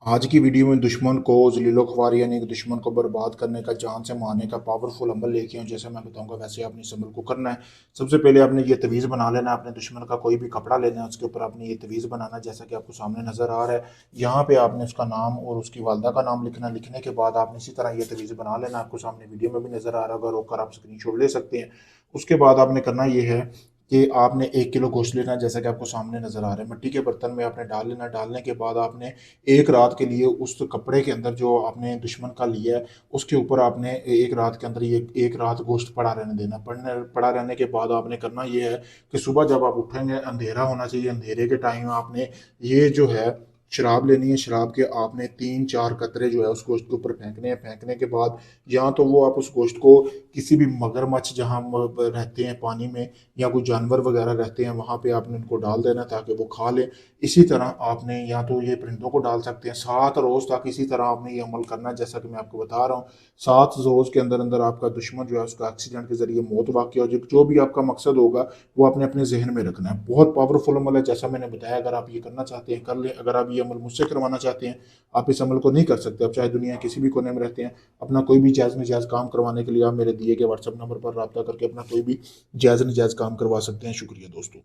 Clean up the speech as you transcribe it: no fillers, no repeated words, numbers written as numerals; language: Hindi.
आज की वीडियो में दुश्मन को ज़लील ख्वार यानी कि दुश्मन को बर्बाद करने का, जान से मारने का पावरफुल अमल लेके आऊँ। जैसे मैं बताऊंगा वैसे आपने इस अमल को करना है। सबसे पहले आपने ये तवीज़ बना लेना है। अपने दुश्मन का कोई भी कपड़ा लेना है, उसके ऊपर आपने ये तवीज़ बनाना है जैसा कि आपको सामने नज़र आ रहा है। यहाँ पे आपने उसका नाम और उसकी वालदा का नाम लिखना। लिखने के बाद आपने इसी तरह ये तवीज़ बना लेना। आपको सामने वीडियो में भी नज़र आ रहा होगा, रोक कर आप स्क्रीन ले सकते हैं। उसके बाद आपने करना ये है कि आपने 1 किलो गोश्त लेना है जैसा कि आपको सामने नज़र आ रहा है। मिट्टी के बर्तन में आपने डाल लेना। डालने के बाद आपने एक रात के लिए उस कपड़े के अंदर जो आपने दुश्मन का लिया है उसके ऊपर आपने एक रात के अंदर ये एक रात गोश्त पड़ा रहने देना। पड़ा रहने के बाद आपने करना ये है कि सुबह जब आप उठेंगे अंधेरा होना चाहिए। अंधेरे के टाइम आपने ये जो है शराब लेनी है। शराब के आपने 3-4 कतरे जो है उस गोश्त के ऊपर फेंकने हैं। फेंकने के बाद या तो वो आप उस गोश्त को किसी भी मगरमच्छ जहाँ रहते हैं पानी में या कोई जानवर वगैरह रहते हैं वहाँ पे आपने उनको डाल देना ताकि वो खा लें। इसी तरह आपने या तो ये परिंदों को डाल सकते हैं। 7 रोज़ तक इसी तरह आपने ये अमल करना है जैसा कि मैं आपको बता रहा हूँ। 7 रोज़ के अंदर अंदर आपका दुश्मन जो है उसका एक्सीडेंट के जरिए मौत वाक़ हो जाए। जो भी आपका मकसद होगा वो आपने अपने जहन में रखना है। बहुत पावरफुल अमल है जैसा मैंने बताया। अगर आप ये करना चाहते हैं कर लें। अगर आप ये अमल मुझसे करवाना चाहते हैं, आप इस अमल को नहीं कर सकते। आप चाहे दुनिया किसी भी कोने में रहते हैं, अपना कोई भी जायज़ नजायज़ काम करवाने के लिए आप मेरे दिए गए व्हाट्सएप नंबर पर रब्ता करके अपना कोई भी जायज़ नजायज़ काम करवा सकते हैं। शुक्रिया दोस्तों।